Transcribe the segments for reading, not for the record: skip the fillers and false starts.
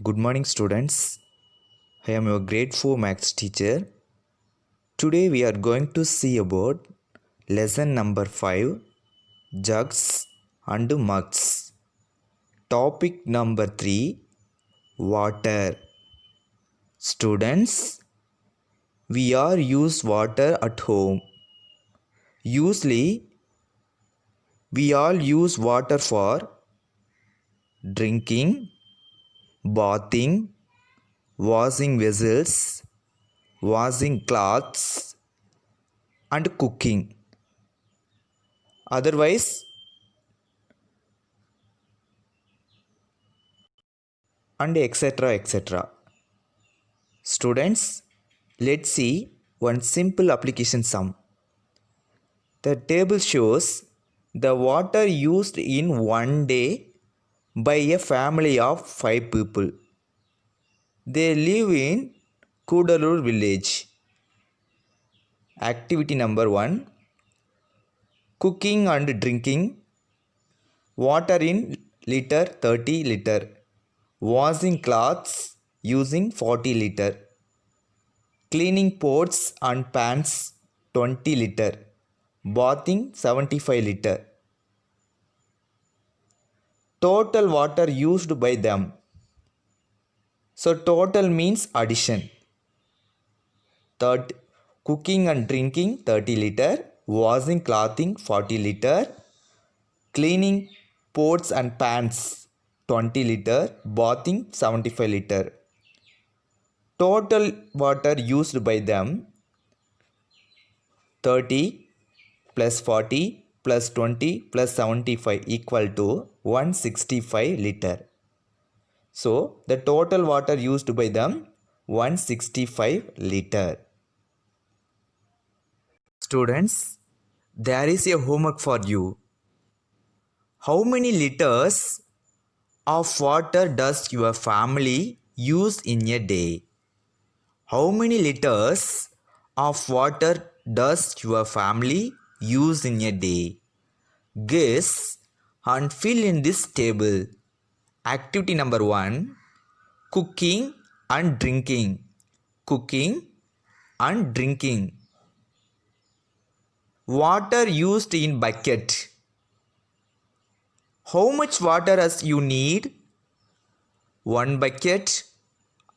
Good morning, students. I am your grade 4 maths teacher. Today we are going to see about lesson number 5, jugs and mugs. Topic number 3, water. Students, we all use water at home. Usually, we all use water for drinking, bathing, washing vessels, washing clothes, and cooking. Otherwise, and etc. Students, let's see one simple application sum. The table shows the water used in one day by a family of 5 people. They live in Kudalur village. Activity number 1, cooking and drinking. Water in liter 30 liter. Washing clothes using 40 liter. Cleaning pots and pans 20 liter. Bathing 75 liter. Total water used by them. So total means addition. Third, cooking and drinking 30 liter. Washing clothing 40 liter. Cleaning pots and pans 20 liter. Bathing 75 liter. Total water used by them 30 plus 40 plus 20 plus 75 equal to 165 liter. So the total water used by them 165 liter. Students, there is a homework for you. How many liters of water does your family use in a day? How many liters of water does your family use in a day? Guess and fill in this table. Activity number 1, cooking and drinking. Cooking and drinking. Water used in bucket. How much water does you need? 1 bucket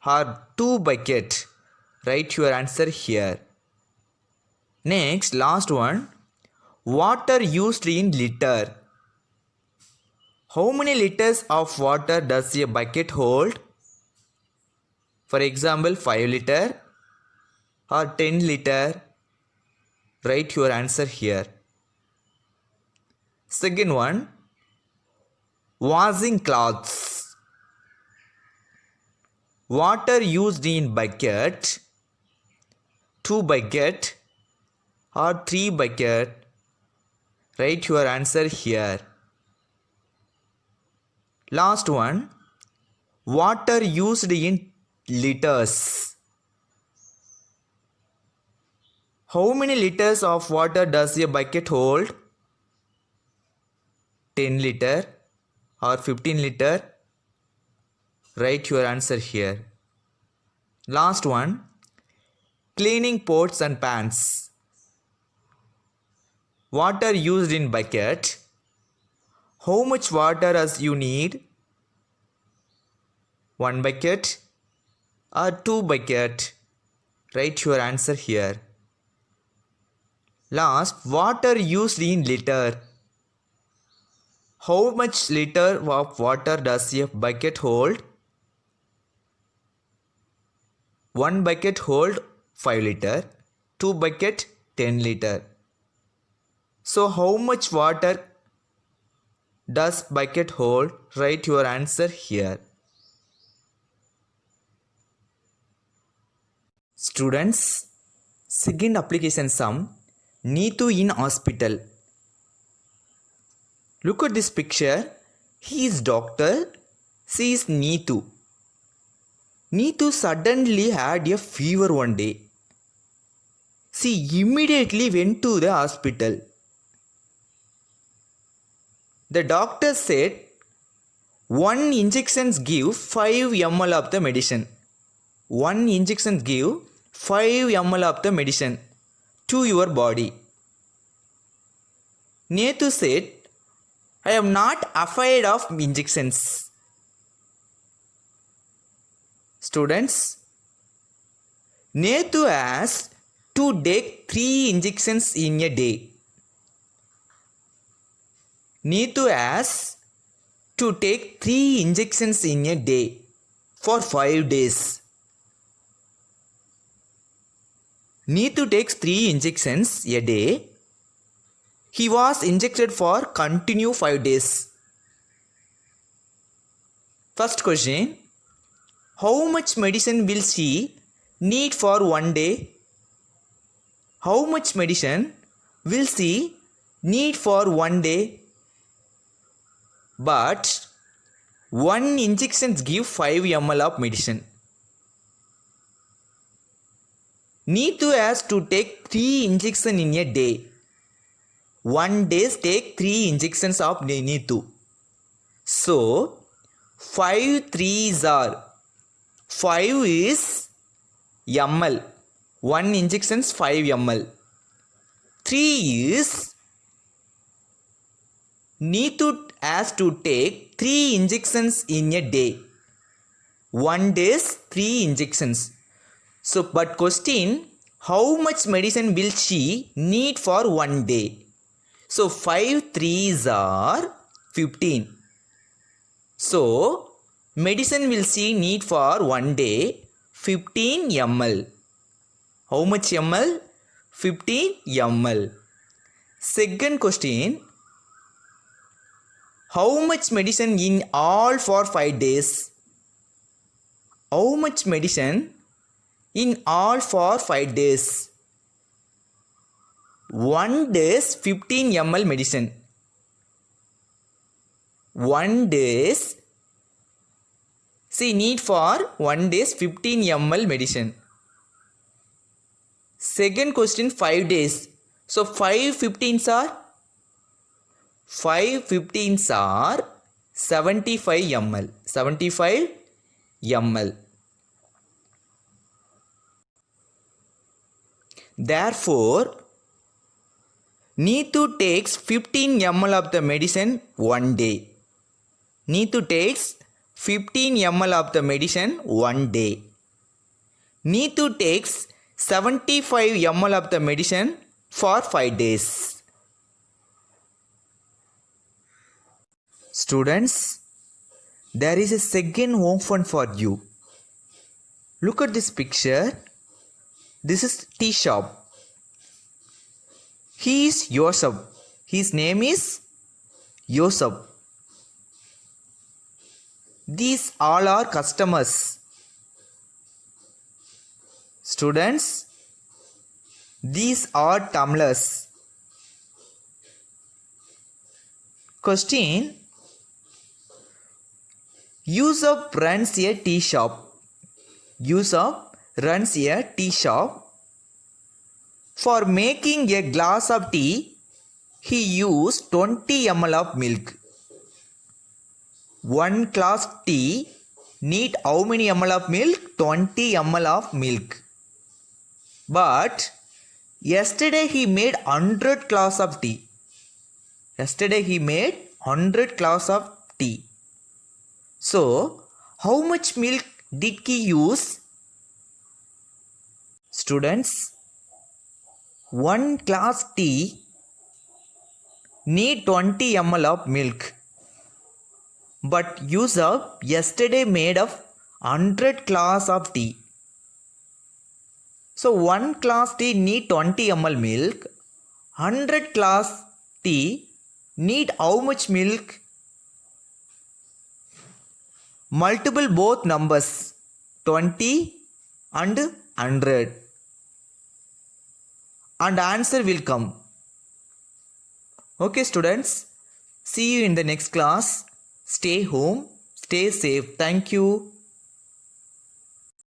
or 2 bucket? Write your answer here. Next, last one. Water used in liter. How many liters of water does a bucket hold? For example, 5 liter or 10 liter. Write your answer here. Second one, washing clothes. Water used in bucket, 2 bucket or 3 bucket. Write your answer here. Last one, water used in liters. How many liters of water does a bucket hold? 10 liter or 15 liter? Write your answer here. Last one, cleaning pots and pans. Water used in bucket. How much water does you need? 1 bucket or 2 bucket? Write your answer here. Last, water used in liter. How much liter of water does a bucket hold? 1 bucket hold 5 liter, 2 bucket 10 liter. So how much water does bucket hold? Write your answer here. Students, second application sum, Neetu in hospital. Look at this picture. He is doctor. She is Neetu. Neetu suddenly had a fever one day. She immediately went to the hospital. The doctor said, One injections give 5 ml of the medicine. One injection give 5 ml of the medicine to your body. Nethu said, I am not afraid of injections. Students, Nethu has to take 3 injections in a day. Nethu has to take 3 injections in a day for 5 days. Nethu takes 3 injections a day. He was injected for continue 5 days. First question, how much medicine will she need for 1 day? How much medicine will she need for 1 day? But 1 injection give 5 ml of medicine. Nethu has to take 3 injections in a day. 1 day take 3 injections of Nethu. So 5 3s are 5 is ml. 1 injections 5 ml. 3 is Nethu has to take 3 injections in a day. 1 day's 3 injections. So, but question, how much medicine will she need for 1 day? So, 5 3s are 15. So, medicine will she need for 1 day? 15 ml. How much ml? 15 ml. Second question, how much medicine in all for 5 days? How much medicine in all for 5 days? 1 day's 15 ml medicine. 1 day's, see, need for 1 day's 15 ml medicine. Second question, 5 days. So 5 15s are 5 15s are 75 ml. 75 ml. Therefore, Nethu takes 15 ml of the medicine 1 day. Nethu takes 15 ml of the medicine 1 day. Nethu takes 75 ml of the medicine for 5 days. Students, there is a second home fund for you. Look at this picture. This is tea shop. He is Yosef. His name is Yosef. These all are customers. Students, these are tumblers. Question, Yusuf runs a tea shop. Yusuf runs a tea shop. For making a glass of tea, he used 20 ml of milk. 1 glass tea need how many ml of milk? 20 ml of milk. But yesterday he made 100 glass of tea. Yesterday he made 100 glass of tea. So, how much milk did he use? Students, 1 glass tea need 20 ml of milk. But Yusuf yesterday made of 100 glass of tea. So 1 glass tea need 20 ml milk. 100 glass tea need how much milk? Multiple both numbers 20 and 100 and answer will come. Okay students, see you in the next class. Stay home, stay safe. Thank you.